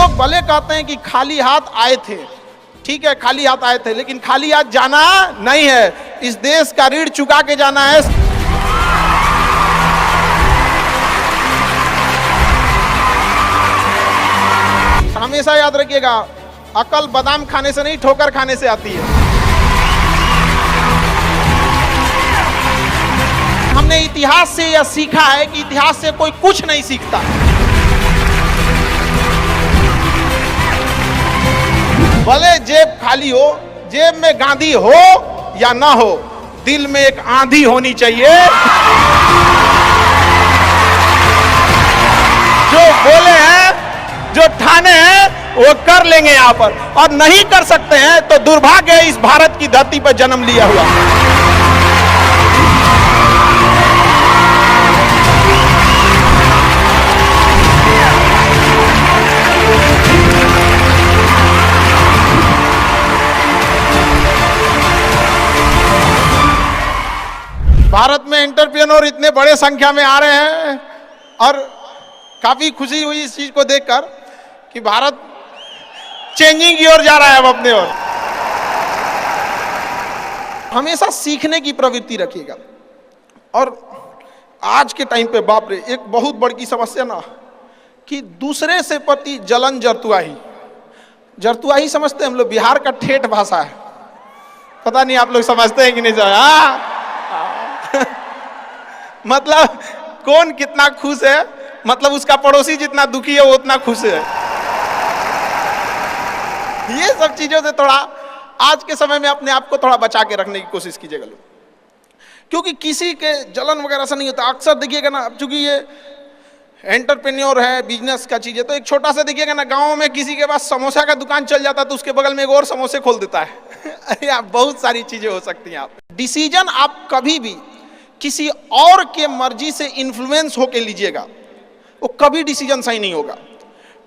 लोग भले कहते हैं कि खाली हाथ आए थे, ठीक है खाली हाथ आए थे, लेकिन खाली हाथ जाना नहीं है। इस देश का ऋण चुका के जाना है। हमेशा याद रखिएगा, अकल बादाम खाने से नहीं ठोकर खाने से आती है। हमने इतिहास से यह सीखा है कि इतिहास से कोई कुछ नहीं सीखता। भले जेब खाली हो, जेब में गांधी हो या ना हो, दिल में एक आंधी होनी चाहिए। जो बोले हैं, जो ठाने हैं, वो कर लेंगे यहां पर, और नहीं कर सकते हैं तो दुर्भाग्य है इस भारत की धरती पर जन्म लिया हुआ। भारत में एंटरप्रेन्योर इतने बड़े संख्या में आ रहे हैं और काफी खुशी हुई इस चीज को देखकर कि भारत चेंजिंग की ओर जा रहा है अब अपने ओर। हमेशा सीखने की प्रवृत्ति रखिएगा। और आज के टाइम पे बाप रे, एक बहुत बड़ी समस्या ना कि दूसरे से प्रति जलन जरतुआही समझते हैं हम लोग। बिहार का ठेठ भाषा है, पता नहीं आप लोग समझते हैं कि नहीं समझ। मतलब कौन कितना खुश है, मतलब उसका पड़ोसी जितना दुखी है वो उतना खुश है। ये सब चीजों से थोड़ा आज के समय में अपने आप को थोड़ा बचा के रखने की कोशिश कीजिएगा लोग, क्योंकि किसी के जलन वगैरह से नहीं होता। अक्सर देखिएगा ना, चूंकि ये एंटरप्रेन्योर है, बिजनेस का चीज है, तो एक छोटा सा देखिएगा ना, गांव में किसी के पास समोसा का दुकान चल जाता तो उसके बगल में एक और समोसे खोल देता है। अरे आप बहुत सारी चीजें हो सकती हैं। आप डिसीजन आप कभी भी किसी और के मर्जी से इन्फ्लुएंस होके लीजिएगा, वो कभी डिसीजन सही नहीं होगा।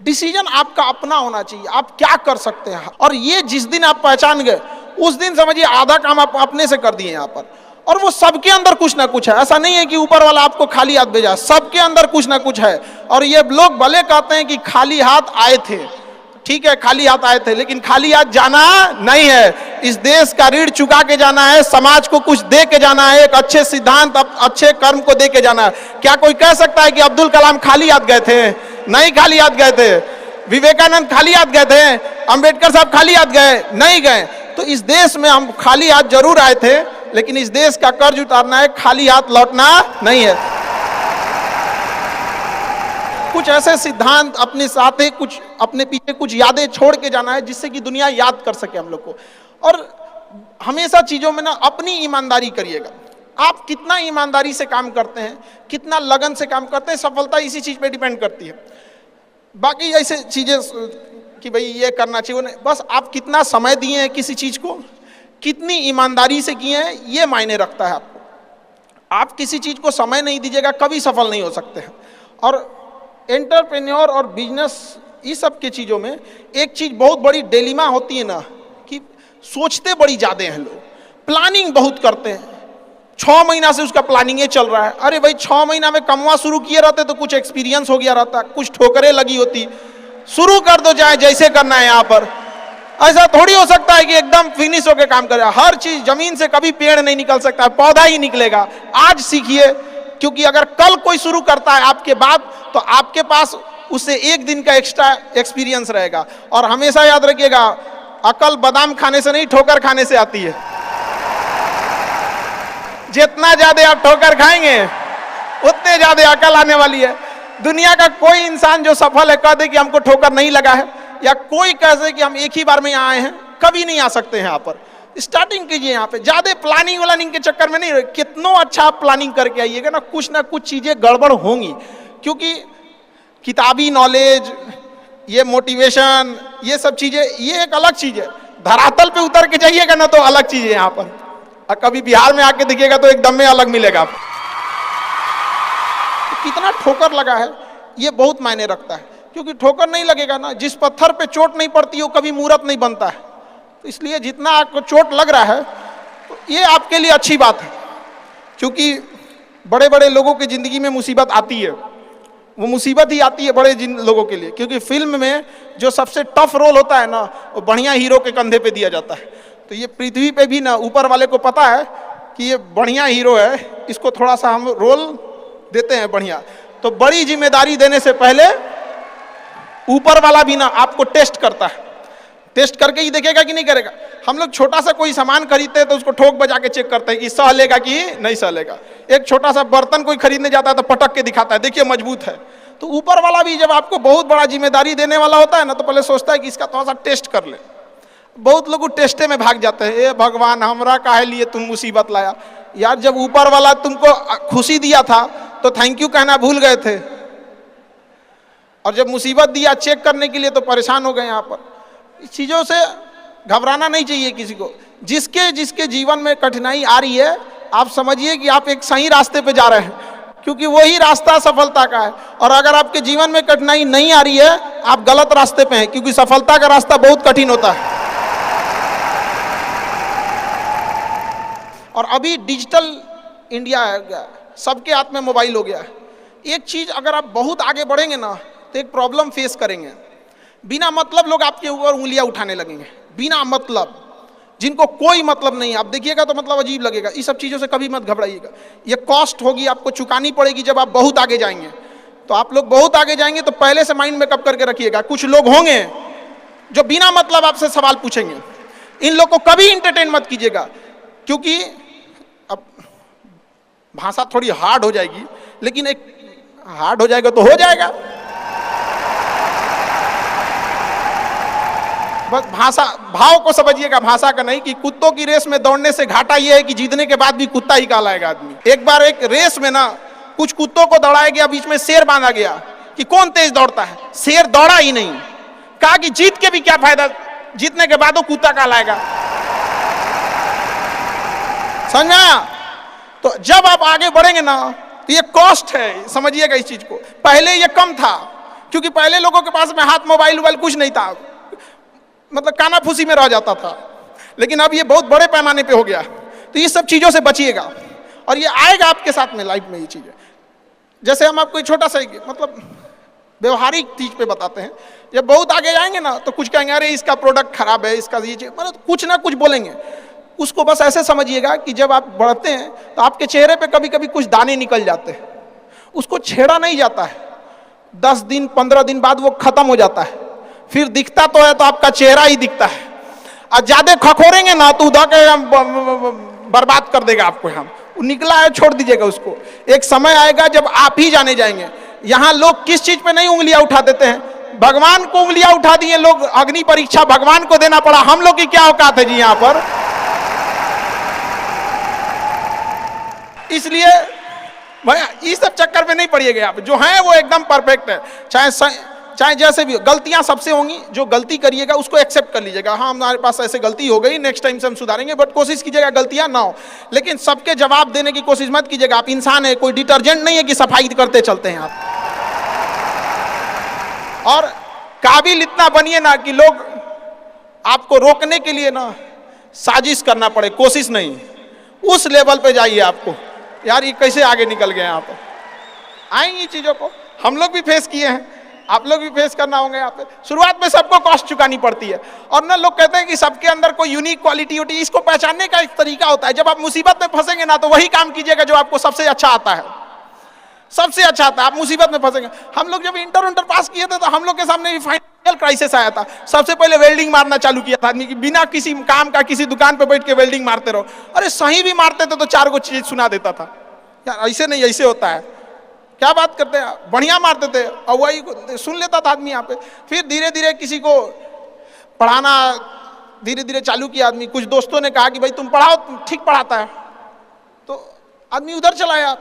डिसीजन आपका अपना होना चाहिए, आप क्या कर सकते हैं। और ये जिस दिन आप पहचान गए, उस दिन समझिए आधा काम आप अपने से कर दिए यहाँ पर। और वो सबके अंदर कुछ ना कुछ है, ऐसा नहीं है कि ऊपर वाला आपको खाली हाथ भेजा, सबके अंदर कुछ ना कुछ है। और ये लोग भले कहते हैं कि खाली हाथ आए थे, ठीक है खाली हाथ आए थे, लेकिन खाली हाथ जाना नहीं है। इस देश का ऋण चुका के जाना है, समाज को कुछ दे के जाना है, एक अच्छे सिद्धांत, अच्छे कर्म को दे के जाना है। क्या कोई कह सकता है कि अब्दुल कलाम खाली हाथ गए थे? नहीं खाली हाथ गए थे। विवेकानंद खाली हाथ गए थे? अंबेडकर साहब खाली हाथ गए? नहीं गए। तो इस देश में हम खाली हाथ जरूर आए थे, लेकिन इस देश का कर्ज उतारना है, खाली हाथ लौटना नहीं है। कुछ ऐसे सिद्धांत अपने साथ है, कुछ अपने पीछे कुछ यादें छोड़ के जाना है, जिससे कि दुनिया याद कर सके हम लोग को। और हमेशा चीजों में ना अपनी ईमानदारी करिएगा। आप कितना ईमानदारी से काम करते हैं, कितना लगन से काम करते हैं, सफलता इसी चीज पे डिपेंड करती है। बाकी ऐसे चीजें कि भाई ये करना चाहिए, बस आप कितना समय दिए हैं किसी चीज को, कितनी ईमानदारी से किए हैं, ये मायने रखता है आपको। आप किसी चीज को समय नहीं दीजिएगा, कभी सफल नहीं हो सकते हैं। और एंटरप्रेन्योर और बिजनेस, इस सब के चीज़ों में एक चीज़ बहुत बड़ी डिलेमा होती है ना, कि सोचते बड़ी ज़्यादा हैं लोग, प्लानिंग बहुत करते हैं। 6 महीना से उसका प्लानिंग ये चल रहा है। अरे भाई 6 महीना में कमवा शुरू किए रहते तो कुछ एक्सपीरियंस हो गया रहता, कुछ ठोकरें लगी होती। शुरू कर दो, चाहे जैसे करना है। यहाँ पर ऐसा थोड़ी हो सकता है कि एकदम फिनिश होकर काम करे। हर चीज, जमीन से कभी पेड़ नहीं निकल सकता, पौधा ही निकलेगा। आज सीखिए, क्योंकि अगर कल कोई शुरू करता है आपके बाद, तो आपके पास उससे एक दिन का एक्स्ट्रा एक्सपीरियंस रहेगा। और हमेशा याद रखिएगा, अकल बादाम खाने से नहीं ठोकर खाने से आती है। जितना ज्यादा आप ठोकर खाएंगे, उतने ज्यादा अकल आने वाली है। दुनिया का कोई इंसान जो सफल है कह दे कि हमको ठोकर नहीं लगा है, या कोई कह दे कि हम एक ही बार में यहाँ आए हैं, कभी नहीं आ सकते हैं यहाँ पर। स्टार्टिंग कीजिए यहाँ पे, ज्यादा प्लानिंग के चक्कर में नहीं रहे। कितना अच्छा आप प्लानिंग करके आइएगा ना, कुछ चीजें गड़बड़ होंगी। क्योंकि किताबी नॉलेज, ये मोटिवेशन, ये सब चीजें, ये एक अलग चीज है। धरातल पे उतर के जाइएगा ना तो अलग चीज है यहाँ पर। और कभी बिहार में आके देखिएगा तो एकदम में अलग मिलेगा आपको। तो कितना ठोकर लगा है, ये बहुत मायने रखता है। क्योंकि ठोकर नहीं लगेगा ना, जिस पत्थर पे चोट नहीं पड़ती वो कभी मूर्त नहीं बनता है। तो इसलिए जितना आपको चोट लग रहा है, तो ये आपके लिए अच्छी बात है। क्योंकि बड़े बड़े लोगों की जिंदगी में मुसीबत आती है, वो मुसीबत ही आती है बड़े जिन लोगों के लिए, क्योंकि फिल्म में जो सबसे टफ रोल होता है ना, वो बढ़िया हीरो के कंधे पे दिया जाता है। तो ये पृथ्वी पे भी ना ऊपर वाले को पता है कि ये बढ़िया हीरो है, इसको थोड़ा सा हम रोल देते हैं बढ़िया। तो बड़ी जिम्मेदारी देने से पहले ऊपर वाला भी ना आपको टेस्ट करता है, टेस्ट करके ही देखेगा कि नहीं करेगा। हम लोग छोटा सा कोई सामान खरीदते हैं तो उसको ठोक बजा के चेक करते हैं कि सह लेगा कि नहीं सह लेगा। एक छोटा सा बर्तन कोई खरीदने जाता है तो पटक के दिखाता है, देखिए मजबूत है। तो ऊपर वाला भी जब आपको बहुत बड़ा जिम्मेदारी देने वाला होता है ना, तो पहले सोचता है कि इसका थोड़ा सा टेस्ट कर ले। बहुत लोग टेस्टे में भाग जाते हैं, ए भगवान हमरा काहे लिए तुम मुसीबत लाया। यार जब ऊपर वाला तुमको खुशी दिया था तो थैंक यू कहना भूल गए थे, और जब मुसीबत दिया चेक करने के लिए तो परेशान हो गए। यहाँ पर इस चीज़ों से घबराना नहीं चाहिए किसी को। जिसके जिसके जीवन में कठिनाई आ रही है, आप समझिए कि आप एक सही रास्ते पे जा रहे हैं, क्योंकि वही रास्ता सफलता का है। और अगर आपके जीवन में कठिनाई नहीं आ रही है, आप गलत रास्ते पे हैं, क्योंकि सफलता का रास्ता बहुत कठिन होता है। और अभी डिजिटल इंडिया है गया, सबके हाथ में मोबाइल हो गया है। एक चीज अगर आप बहुत आगे बढ़ेंगे ना, तो एक प्रॉब्लम फेस करेंगे। बिना मतलब लोग आपके ऊपर उंगलियां उठाने लगेंगे, बिना मतलब, जिनको कोई मतलब नहीं। आप देखिएगा तो मतलब अजीब लगेगा। इस सब चीज़ों से कभी मत घबराइएगा। ये कॉस्ट होगी, आपको चुकानी पड़ेगी जब आप बहुत आगे जाएंगे। तो आप लोग बहुत आगे जाएंगे तो पहले से माइंड मेकअप करके रखिएगा। कुछ लोग होंगे जो बिना मतलब आपसे सवाल पूछेंगे, इन लोग को कभी इंटरटेन मत कीजिएगा, क्योंकि अब भाषा थोड़ी हार्ड हो जाएगी, लेकिन एक हार्ड हो जाएगा तो हो जाएगा। बस भाषा भाव को समझिएगा, भाषा का नहीं। कि कुत्तों की रेस में दौड़ने से घाटा यह है कि जीतने के बाद भी कुत्ता ही कहलाएगा आदमी। एक बार एक रेस में ना कुछ कुत्तों को दौड़ाया गया, बीच में शेर बांधा गया कि कौन तेज दौड़ता है। शेर दौड़ा ही नहीं, कहा कि जीत के भी क्या फायदा, जीतने के बाद वो कुत्ता कहलाएगा। समझ में आया? तो जब आप आगे बढ़ेंगे ना, तो ये कॉस्ट है, समझिएगा इस चीज को। पहले ये कम था, क्योंकि पहले लोगों के पास में हाथ मोबाइल वोबाइल कुछ नहीं था, मतलब कानाफूसी में रह जाता था। लेकिन अब ये बहुत बड़े पैमाने पे हो गया। तो ये सब चीजों से बचिएगा, और ये आएगा आपके साथ में लाइफ में। ये चीजें जैसे हम आपको छोटा सा मतलब व्यवहारिक चीज पे बताते हैं। जब बहुत आगे जाएंगे ना, तो कुछ कहेंगे अरे इसका प्रोडक्ट खराब है, इसका ये चीज, मतलब कुछ ना कुछ बोलेंगे। उसको बस ऐसे समझिएगा कि जब आप बढ़ते हैं तो आपके चेहरे पे कभी कभी कुछ दाने निकल जाते हैं, उसको छेड़ा नहीं जाता है। 10 दिन 15 दिन बाद वो खत्म हो जाता है, फिर दिखता तो है तो आपका चेहरा ही दिखता है। और ज्यादा खखोरेंगे ना तो उधर के बर्बाद कर देगा आपको। हम निकला है छोड़ दीजिएगा उसको। एक समय आएगा जब आप ही जाने जाएंगे। यहाँ लोग किस चीज पे नहीं उंगलियां उठा देते हैं, भगवान को उंगलियां उठा दिए लोग। अग्नि परीक्षा भगवान को देना पड़ा, हम लोग की क्या औकात है जी यहाँ पर। इसलिए भैया इस सब चक्कर में नहीं पड़िएगा आप। जो है वो एकदम परफेक्ट है, चाहे जैसे भी। गलतियां सबसे होंगी, जो गलती करिएगा उसको एक्सेप्ट कर लीजिएगा। हाँ हमारे पास ऐसे गलती हो गई, नेक्स्ट टाइम से हम सुधारेंगे, बट कोशिश कीजिएगा गलतियां ना हो। लेकिन सबके जवाब देने की कोशिश मत कीजिएगा। आप इंसान है, कोई डिटर्जेंट नहीं है कि सफाई करते चलते हैं आप। और काबिल इतना बनिए ना कि लोग आपको रोकने के लिए ना साजिश करना पड़े, कोशिश नहीं। उस लेवल पे जाइए आपको। यार ये कैसे आगे निकल गए यहाँ पर। आएंगी चीजों को हम लोग भी फेस किए हैं, आप लोग भी फेस करना होंगे। यहाँ पे शुरुआत में सबको कॉस्ट चुकानी पड़ती है। और ना लोग कहते हैं कि सबके अंदर कोई यूनिक क्वालिटी होती है। इसको पहचानने का एक तरीका होता है। जब आप मुसीबत में फंसेंगे ना, तो वही काम कीजिएगा जो आपको सबसे अच्छा आता है, सबसे अच्छा आता है। आप मुसीबत में फंसेंगे। हम लोग जब इंटर पास किए थे तो हम लोग के सामने भी फाइनल क्राइसिस आया था। सबसे पहले वेल्डिंग मारना चालू किया था आदमी की, बिना किसी काम का किसी दुकान पे बैठ के वेल्डिंग मारते रहो। अरे सही भी मारते थे तो 4 को चीज सुना देता था। यार ऐसे नहीं, ऐसे होता है, क्या बात करते हैं, बढ़िया मारते थे और वही सुन लेता था आदमी यहाँ पे। फिर धीरे धीरे किसी को पढ़ाना धीरे धीरे चालू किया आदमी। कुछ दोस्तों ने कहा कि भाई तुम पढ़ाओ, ठीक पढ़ाता है, तो आदमी उधर चला गया।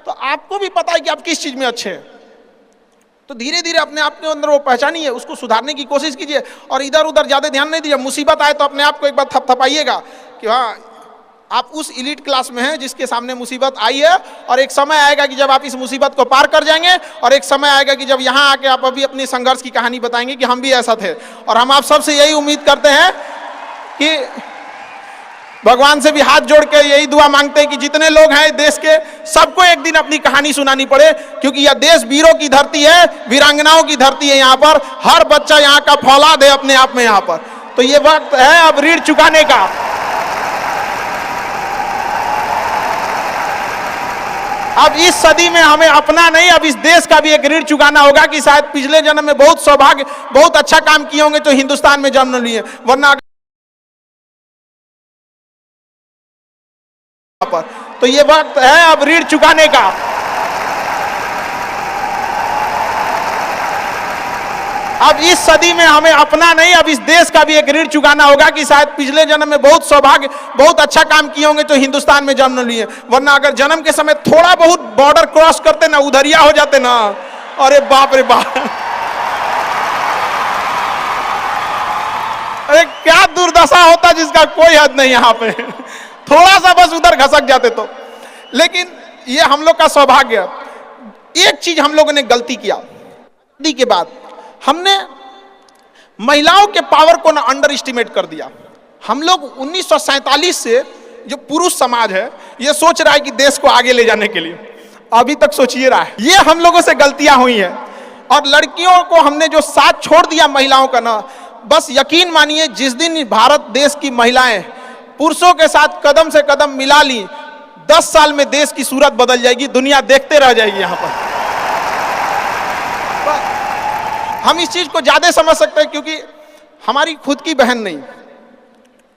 तो आपको भी पता है कि आप किस चीज में अच्छे हैं, तो धीरे धीरे अपने आप के अंदर वो पहचानिए, उसको सुधारने की कोशिश कीजिए। और इधर उधर ज्यादा ध्यान नहीं दीजिए। मुसीबत आए तो अपने आप को एक बार थपथपाइएगा कि हाँ आप उस इलीट क्लास में हैं जिसके सामने मुसीबत आई है। और एक समय आएगा कि जब आप इस मुसीबत को पार कर जाएंगे, और एक समय आएगा कि जब यहाँ आके आप अभी अपनी संघर्ष की कहानी बताएंगे कि हम भी ऐसा थे। और हम आप सबसे यही उम्मीद करते हैं कि भगवान से भी हाथ जोड़ के यही दुआ मांगते हैं कि जितने लोग हैं देश के, सबको एक दिन अपनी कहानी सुनानी पड़े, क्योंकि यह देश वीरों की धरती है, वीरांगनाओं की धरती है। यहाँ पर हर बच्चा यहाँ का फौलाद है अपने आप में यहाँ पर। तो ये वक्त है अब ऋण चुकाने का। अब इस सदी में हमें अपना नहीं, अब इस देश का भी एक ऋण चुकाना होगा कि शायद पिछले जन्म में बहुत सौभाग्य, बहुत अच्छा काम किए होंगे तो हिंदुस्तान में जन्म लिए, वरना पर। तो ये वक्त है अब ऋण चुकाने का। अब इस सदी में हमें अपना नहीं, अब इस देश का भी एक ऋण चुकाना होगा कि शायद पिछले जन्म में बहुत सौभाग्य, बहुत अच्छा काम किए होंगे तो हिंदुस्तान में जन्म लिए, वरना अगर जन्म के समय थोड़ा बहुत बॉर्डर क्रॉस करते ना, उधरिया हो जाते ना, अरे बाप रे बाप, अरे क्या दुर्दशा होता जिसका कोई हद नहीं। यहाँ पे थोड़ा सा बस उधर घसक जाते तो। लेकिन ये हम लोग का सौभाग्य। एक चीज हम लोगों ने गलती किया के बाद, हमने महिलाओं के पावर को ना अंडर एस्टिमेट कर दिया। हम लोग 1947 से जो पुरुष समाज है ये सोच रहा है कि देश को आगे ले जाने के लिए, अभी तक सोचिए रहा है। ये हम लोगों से गलतियां हुई हैं। और लड़कियों को हमने जो साथ छोड़ दिया महिलाओं का ना, बस यकीन मानिए जिस दिन भारत देश की महिलाएं पुरुषों के साथ कदम से कदम मिला ली, 10 साल में देश की सूरत बदल जाएगी, दुनिया देखते रह जाएगी। यहाँ पर हम इस चीज को ज्यादा समझ सकते हैं क्योंकि हमारी खुद की बहन नहीं,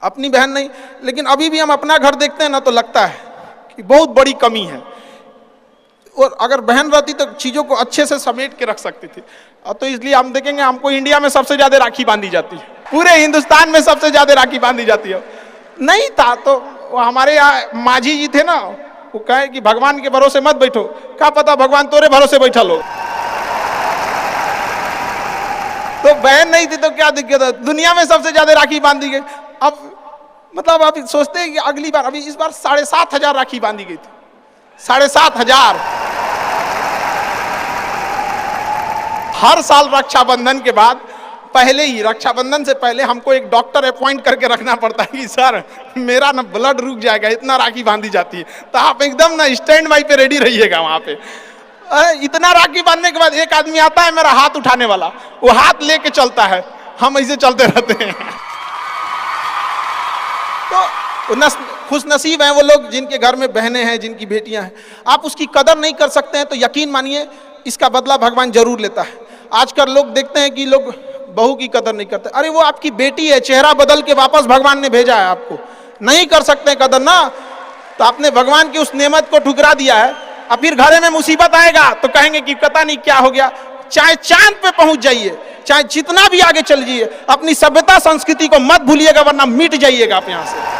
अपनी बहन नहीं, लेकिन अभी भी हम अपना घर देखते हैं ना तो लगता है कि बहुत बड़ी कमी है। और अगर बहन रहती तो चीजों को अच्छे से समेट के रख सकती थी। अब तो इसलिए हम देखेंगे हमको इंडिया में सबसे ज्यादा राखी बांधी जाती है, पूरे हिंदुस्तान में सबसे ज्यादा राखी बांधी जाती है। नहीं था तो हमारे यहाँ माझी जी थे ना, वो कहे कि भगवान के भरोसे मत बैठो, क्या पता भगवान तोरे भरोसे बैठा लो। तो बहन नहीं थी तो क्या दिक्कत है, दुनिया में सबसे ज्यादा राखी बांधी गई। अब मतलब आप सोचते हैं कि अगली बार, अभी इस बार 7,500 राखी बांधी गई थी, 7,500। हर साल रक्षाबंधन के बाद, पहले ही रक्षाबंधन से पहले हमको एक डॉक्टर अपॉइंट करके रखना पड़ता है कि सर मेरा ना ब्लड रुक जाएगा, इतना राखी बांधी जाती है, तो आप एकदम ना स्टैंड बाई पे रेडी रहिएगा वहां पे। इतना राखी बांधने के बाद एक आदमी आता है मेरा हाथ उठाने वाला, वो हाथ लेके चलता है, हम ऐसे चलते रहते हैं। तो खुश नसीब हैं वो लोग जिनके घर में बहनें हैं, जिनकी बेटियां हैं। आप उसकी कदर नहीं कर सकते हैं तो यकीन मानिए इसका बदला भगवान जरूर लेता है। आजकल लोग देखते हैं कि लोग बहू की कदर नहीं करते। अरे वो आपकी बेटी है, चेहरा बदल के वापस भगवान ने भेजा है आपको, नहीं कर सकते कदर ना, तो आपने भगवान की उस नेमत को ठुकरा दिया है। अब फिर घरे में मुसीबत आएगा तो कहेंगे कि पता नहीं क्या हो गया। चाहे चांद पे पहुंच जाइए, चाहे जितना भी आगे चल जाइए, अपनी सभ्यता संस्कृति को मत भूलिएगा, वरना मिट जाइएगा आप यहां से।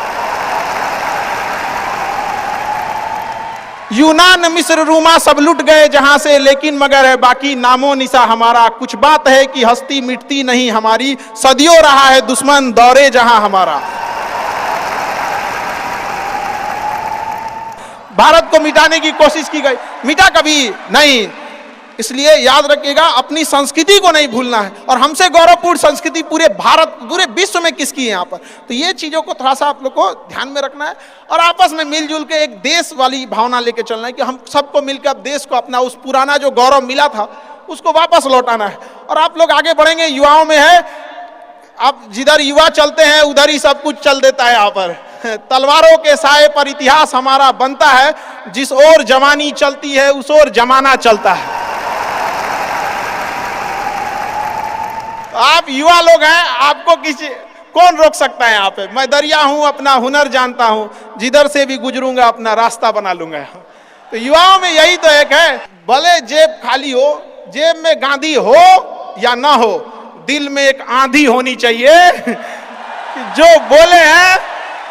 यूनान, मिस्र, रूमा सब लुट गए जहां से, लेकिन मगर है बाकी नामो निशा हमारा। कुछ बात है कि हस्ती मिटती नहीं हमारी, सदियों रहा है दुश्मन दौरे जहां हमारा। भारत को मिटाने की कोशिश की गई, मिटा कभी नहीं। इसलिए याद रखिएगा अपनी संस्कृति को नहीं भूलना है। और हमसे गौरवपूर्ण संस्कृति पूरे भारत, पूरे विश्व में किसकी है यहाँ पर, तो ये चीजों को थोड़ा सा आप लोग को ध्यान में रखना है और आपस में मिलजुल के एक देश वाली भावना लेके चलना है कि हम सबको मिलकर देश को अपना उस पुराना जो गौरव मिला था उसको वापस लौटाना है। और आप लोग आगे बढ़ेंगे, युवाओं में है, आप जिधर युवा चलते हैं उधर ही सब कुछ चल देता है। यहाँ पर तलवारों के साए पर इतिहास हमारा बनता है, जिस ओर जवानी चलती है उस ओर जमाना चलता है। आप युवा लोग हैं, आपको किसी कौन रोक सकता है यहाँ पे। मैं दरिया हूं, अपना हुनर जानता हूं, जिधर से भी गुजरूंगा अपना रास्ता बना लूंगा। तो युवाओं में यही तो एक है, भले जेब खाली हो, जेब में गांधी हो या ना हो, दिल में एक आंधी होनी चाहिए कि जो बोले हैं,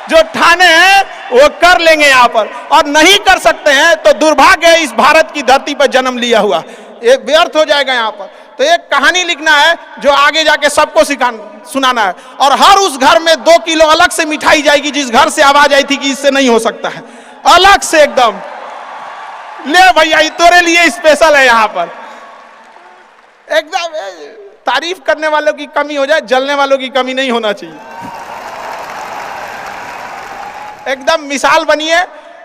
जो ठाने हैं वो कर लेंगे यहाँ पर। और नहीं कर सकते हैं तो दुर्भाग्य है इस भारत की धरती पर जन्म लिया हुआ, ये व्यर्थ हो जाएगा यहाँ पर। तो एक कहानी लिखना है जो आगे जाके सबको सुनाना है। और हर उस घर में 2 किलो अलग से मिठाई जाएगी जिस घर से आवाज आई थी कि इससे नहीं हो सकता है, अलग से एकदम ले भैया, ये तेरे लिए स्पेशल है। यहाँ पर एकदम तारीफ करने वालों की कमी हो जाए, जलने वालों की कमी नहीं होना चाहिए। एकदम मिसाल बनिए।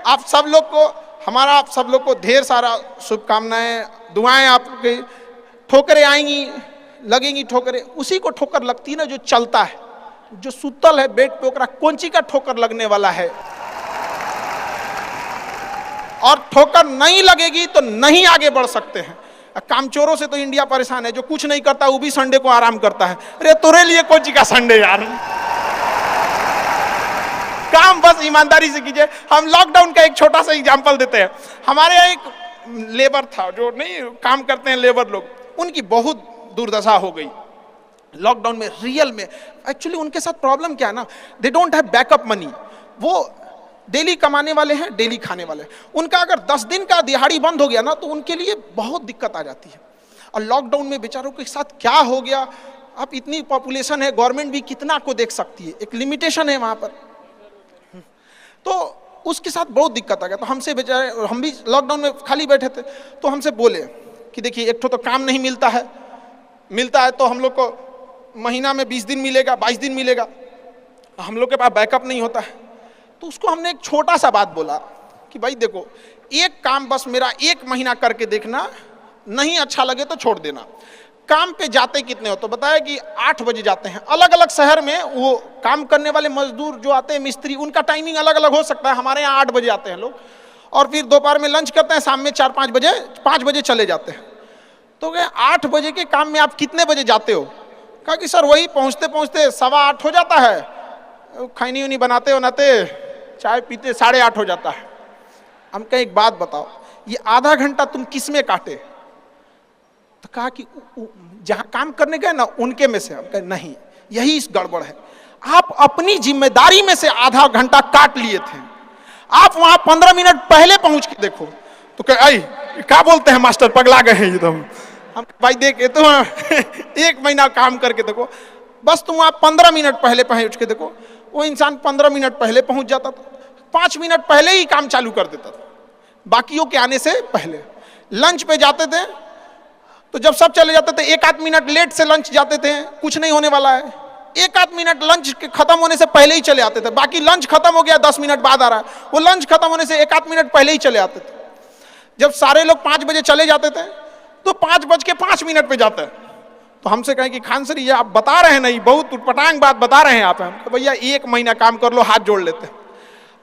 आप सब लोग को आप सब लोग को ढेर सारा शुभकामनाएं, दुआएं। आपके ठोकरें आएंगी, लगेंगी ठोकरें, उसी को ठोकर लगती है ना जो चलता है, जो सुतल है बेड पे, ओकरा कौंची का ठोकर लगने वाला है। और ठोकर नहीं लगेगी तो नहीं आगे बढ़ सकते हैं। कामचोरों से तो इंडिया परेशान है, जो कुछ नहीं करता वो भी संडे को आराम करता है। अरे तोरे लिए कौंची का संडे यार, काम बस ईमानदारी से कीजिए। हम लॉकडाउन का एक छोटा सा एग्जांपल देते हैं। हमारे यहाँ एक लेबर था, जो नहीं काम करते हैं लेबर लोग, उनकी बहुत दुर्दशा हो गई लॉकडाउन में। रियल में एक्चुअली उनके साथ प्रॉब्लम क्या है ना, they don't have backup money. वो डेली कमाने वाले हैं, डेली खाने वाले हैं। उनका अगर 10 दिन का दिहाड़ी बंद हो गया ना तो उनके लिए बहुत दिक्कत आ जाती है। और लॉकडाउन में बेचारों के साथ क्या हो गया, अब इतनी पॉपुलेशन है, गवर्नमेंट भी कितना को देख सकती है, एक लिमिटेशन है वहां पर। तो उसके साथ बहुत दिक्कत आ गया। तो हमसे बेचारे, हम भी लॉकडाउन में खाली बैठे थे, तो हमसे बोले कि देखिए एक तो काम नहीं मिलता है, मिलता है तो हम लोग को महीना में 20 दिन मिलेगा, 22 दिन मिलेगा, हम लोग के पास बैकअप नहीं होता है। तो उसको हमने एक छोटा सा बात बोला कि भाई देखो, एक काम बस मेरा 1 महीना करके देखना, नहीं अच्छा लगे तो छोड़ देना। काम पे जाते कितने हो, तो बताया कि 8 बजे जाते हैं। अलग अलग शहर में वो काम करने वाले मजदूर जो आते हैं, मिस्त्री, उनका टाइमिंग अलग अलग हो सकता है। हमारे यहाँ 8 बजे आते हैं लोग, और फिर दोपहर में लंच करते हैं, शाम में 4-5 बजे 5 बजे चले जाते हैं। तो कहे 8 बजे के काम में आप कितने बजे जाते हो? कहा कि सर वही पहुँचते पहुँचते 7:15 हो जाता है, खैनी उनी बनाते बनाते चाय पीते 8:30 हो जाता है। हम कहे एक बात बताओ, ये आधा घंटा तुम किस में काटे? तो कहा कि जहां काम करने गए ना उनके में से। हम कहे नहीं, यही इस गड़बड़ है। आप अपनी जिम्मेदारी में से आधा घंटा काट लिए थे, आप वहां 15 मिनट पहले पहुंच के देखो। तो कहे आई क्या बोलते हैं मास्टर, पगला गए हैं एकदम। हम भाई देखे तो 1 महीना काम करके देखो, बस तुम वहां 15 मिनट पहले पहुंच के देखो। वो इंसान 15 मिनट पहले पहुंच जाता था, 5 मिनट पहले ही काम चालू कर देता था, बाकियों के आने से पहले। लंच पे जाते थे तो जब सब चले जाते थे 1-8 मिनट लेट से लंच जाते थे, कुछ नहीं होने वाला है। 1-8 मिनट लंच के खत्म होने से पहले ही चले आते थे। बाकी लंच खत्म हो गया 10 मिनट बाद आ रहा है, वो लंच खत्म होने से 1-8 मिनट पहले ही चले आते थे। जब सारे लोग 5 बजे चले जाते थे तो 5:05 पे जाते हैं। तो हमसे कहें कि खान सर ये आप बता रहे हैं नहीं, बहुत उटपटांग बात बता रहे हैं आप। तो भैया 1 महीना काम कर लो, हाथ जोड़ लेते हैं।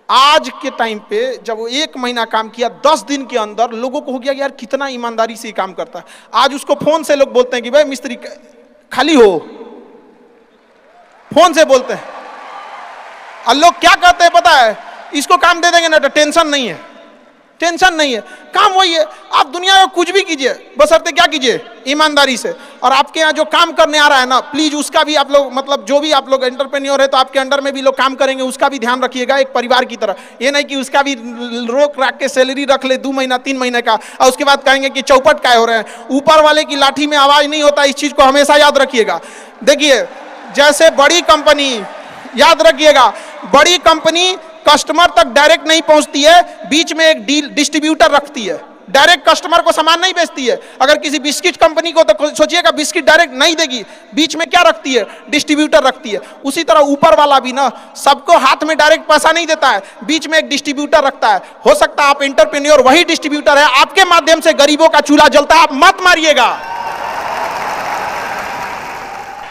आज के टाइम पे जब वो 1 महीना काम किया, 10 दिन के अंदर लोगों को हो गया यार कितना ईमानदारी से काम करता है। आज उसको फोन से लोग बोलते हैं कि भाई मिस्त्री खाली हो, फोन से बोलते हैं। और लोग क्या कहते हैं पता है, इसको काम दे देंगे ना तो टेंशन नहीं है, टेंशन नहीं है, काम वही है। आप दुनिया में कुछ भी कीजिए, बशर्ते क्या कीजिए, ईमानदारी से। और आपके यहाँ जो काम करने आ रहा है ना, प्लीज उसका भी आप लोग, मतलब जो भी आप लोग एंटरप्रेन्योर है तो आपके अंडर में भी लोग काम करेंगे, उसका भी ध्यान रखिएगा एक परिवार की तरह। ये नहीं कि उसका भी रोक राख के सैलरी रख ले 2 महीना 3 महीने का, और उसके बाद कहेंगे कि चौपट काय हो रहे हैं। ऊपर वाले की लाठी में आवाज नहीं होता, इस चीज को हमेशा याद रखिएगा। देखिए जैसे बड़ी कंपनी, याद रखिएगा, बड़ी कंपनी कस्टमर तक डायरेक्ट नहीं पहुंचती है, बीच में एक डिस्ट्रीब्यूटर रखती है, डायरेक्ट कस्टमर को सामान नहीं बेचती है। अगर किसी बिस्किट कंपनी को तो सोचिएगा बिस्किट डायरेक्ट नहीं देगी, बीच में क्या रखती है, डिस्ट्रीब्यूटर रखती है। उसी तरह ऊपर वाला भी ना सबको हाथ में डायरेक्ट पैसा नहीं देता है, बीच में एक डिस्ट्रीब्यूटर रखता है। हो सकता है आप एंटरप्रेन्योर वही डिस्ट्रीब्यूटर है, आपके माध्यम से गरीबों का चूल्हा जलता है। आप मत मारिएगा,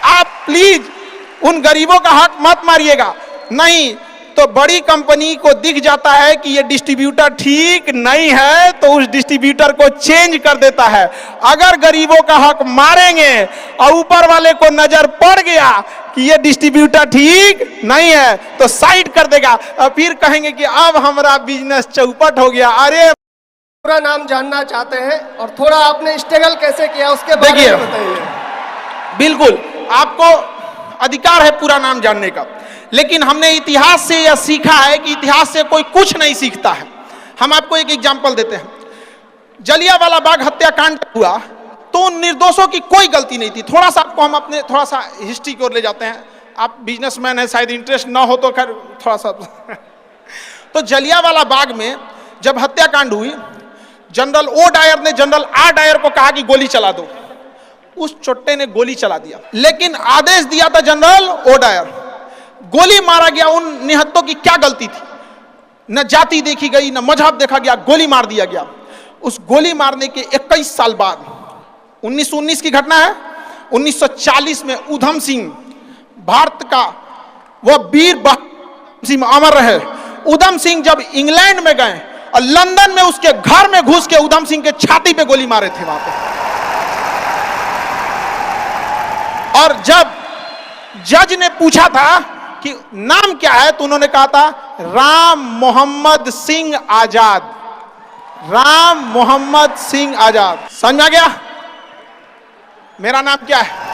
आप प्लीज उन गरीबों का हक मत मारिएगा। नहीं तो बड़ी कंपनी को दिख जाता है कि ये डिस्ट्रीब्यूटर ठीक नहीं है तो उस डिस्ट्रीब्यूटर को चेंज कर देता है। अगर गरीबों का हक मारेंगे और ऊपर वाले को नजर पड़ गया कि ये डिस्ट्रीब्यूटर ठीक नहीं है तो साइड कर देगा, और फिर कहेंगे कि अब हमारा बिजनेस चौपट हो गया। अरे पूरा नाम जानना चाहते हैं और थोड़ा आपने स्ट्रगल कैसे किया उसके बारे में बताइए। बिल्कुल, आपको अधिकार है पूरा नाम जानने का, लेकिन हमने इतिहास से यह सीखा है कि इतिहास से कोई कुछ नहीं सीखता है। हम आपको एक एग्जांपल देते हैं। जलियांवाला बाग हत्याकांड हुआ तो उन निर्दोषों की कोई गलती नहीं थी। थोड़ा सा आपको हम अपने थोड़ा सा हिस्ट्री की ओर ले जाते हैं। आप बिजनेसमैन है, शायद इंटरेस्ट ना हो तो खैर थोड़ा सा तो जलियांवाला बाग में जब हत्याकांड हुई, जनरल ओ डायर ने जनरल आर डायर को कहा कि गोली चला दो। उस चोट्टे ने गोली चला दिया, लेकिन आदेश दिया था जनरल ओ डायर, गोली मारा गया। उन निहत्तों की क्या गलती थी? न जाति देखी गई, न मजहब देखा गया, गोली मार दिया गया। उस गोली मारने के 21 साल बाद 1919 की घटना है, 1940 में उधम सिंह, भारत का वह वीर सिंह अमर रहे, उधम सिंह जब इंग्लैंड में गए और लंदन में उसके घर में घुस के उधम सिंह के छाती पे गोली मारे थे वहां पे। और जब जज ने पूछा था कि नाम क्या है, तो उन्होंने कहा था राम मोहम्मद सिंह आजाद, राम मोहम्मद सिंह आजाद। समझ आ गया मेरा नाम क्या है?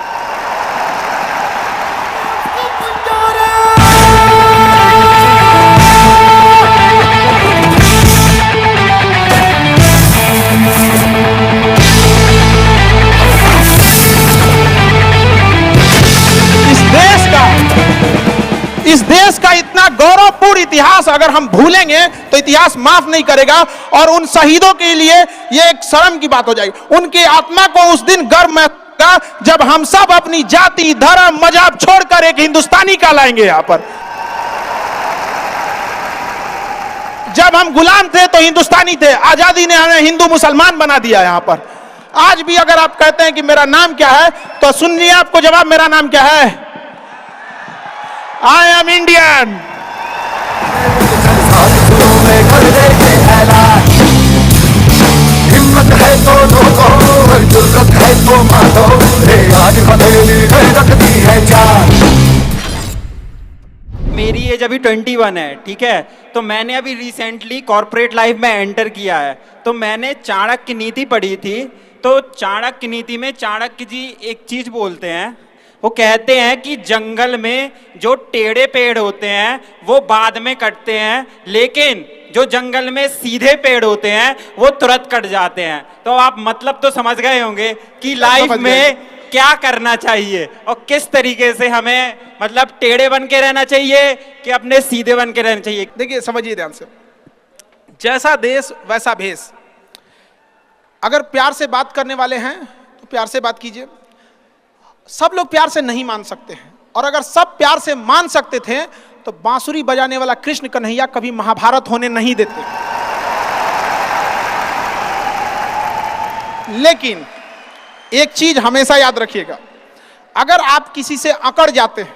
इस देश का इतना गौरवपूर्ण इतिहास अगर हम भूलेंगे तो इतिहास माफ नहीं करेगा, और उन शहीदों के लिए यह एक शर्म की बात हो जाएगी। उनकी आत्मा को उस दिन गर्व महसूस जब हम सब अपनी जाति, धर्म, मजहब छोड़कर एक हिंदुस्तानी कहलाएंगे। यहां पर जब हम गुलाम थे तो हिंदुस्तानी थे, आजादी ने हमें हिंदू मुसलमान बना दिया। यहां पर आज भी अगर आप कहते हैं कि मेरा नाम क्या है, तो सुनिए आपको जवाब, मेरा नाम क्या है? I am Indian. हिम्मत है तो दो, जुर्रत है तो मारो, आज हथेली रखती है जान। मेरी एज अभी 21 है, ठीक है। तो मैंने अभी रिसेंटली कॉर्पोरेट लाइफ में एंटर किया है। तो मैंने चाणक्य नीति पढ़ी थी। तो चाणक्य नीति में चाणक्य जी एक चीज बोलते हैं, वो कहते हैं कि जंगल में जो टेढ़े पेड़ होते हैं वो बाद में कटते हैं, लेकिन जो जंगल में सीधे पेड़ होते हैं वो तुरंत कट जाते हैं। तो आप मतलब तो समझ गए होंगे कि लाइफ में क्या करना चाहिए और किस तरीके से हमें मतलब टेढ़े बन के रहना चाहिए कि अपने सीधे बन के रहना चाहिए। देखिए समझिए ध्यान से, जैसा देश वैसा भेष। अगर प्यार से बात करने वाले हैं तो प्यार से बात कीजिए। सब लोग प्यार से नहीं मान सकते हैं, और अगर सब प्यार से मान सकते थे तो बांसुरी बजाने वाला कृष्ण कन्हैया कभी महाभारत होने नहीं देते। लेकिन एक चीज हमेशा याद रखिएगा, अगर आप किसी से अकड़ जाते हैं,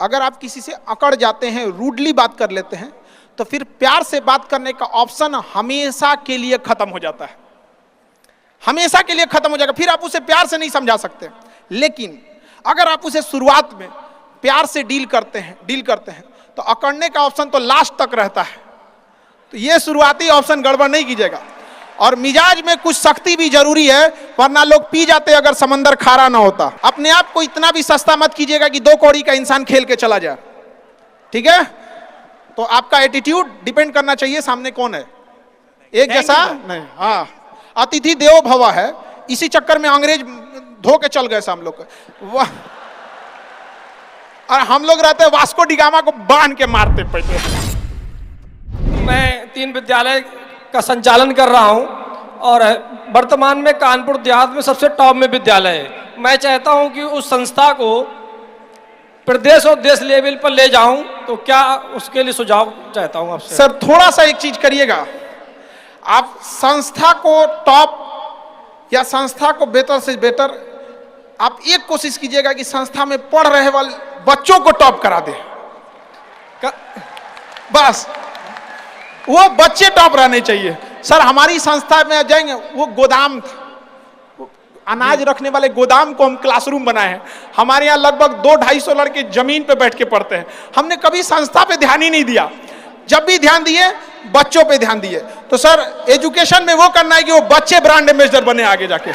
अगर आप किसी से अकड़ जाते हैं, रूडली बात कर लेते हैं, तो फिर प्यार से बात करने का ऑप्शन हमेशा के लिए खत्म हो जाता है, हमेशा के लिए खत्म हो जाएगा। फिर आप उसे प्यार से नहीं समझा सकते। लेकिन अगर आप उसे शुरुआत में प्यार से डील करते हैं तो अकड़ने का ऑप्शन तो लास्ट तक रहता है। तो ये शुरुआती ऑप्शन गड़बड़ नहीं कीजिएगा। और मिजाज में कुछ सख्ती भी जरूरी है, वरना लोग पी जाते अगर समंदर खारा ना होता। अपने आप को इतना भी सस्ता मत कीजिएगा कि 2 कौड़ी का इंसान खेल के चला जाए, ठीक है। तो आपका एटीट्यूड डिपेंड करना चाहिए सामने कौन है, एक जैसा नहीं। हाँ, अतिथि देवो भव है, इसी चक्कर में अंग्रेज धो के चल गए हम लोग। वाह, और हम लोग रहते वास्को डिगामा को बांध के मारते पहले। मैं 3 विद्यालय का संचालन कर रहा हूं और वर्तमान में कानपुर देहात में सबसे टॉप में विद्यालय है। मैं चाहता हूं कि उस संस्था को प्रदेश और देश लेवल पर ले जाऊं, तो क्या उसके लिए सुझाव चाहता हूं आपसे। सर थोड़ा सा एक चीज करिएगा, आप संस्था को टॉप या संस्था को बेहतर से बेहतर आप एक कोशिश कीजिएगा कि संस्था में पढ़ रहे वाले बच्चों को टॉप करा दे। बस वो बच्चे टॉप रहने चाहिए। सर हमारी संस्था में जाएंगे, वो गोदाम था, अनाज रखने वाले गोदाम को हम क्लासरूम बनाए हैं। हमारे यहाँ लगभग 200-250 लड़के जमीन पे बैठ के पढ़ते हैं। हमने कभी संस्था पे ध्यान ही नहीं दिया, जब भी ध्यान दिए बच्चों पे ध्यान दिए। तो सर एजुकेशन में वो करना है कि वो बच्चे ब्रांड एम्बेसडर बने आगे जाके।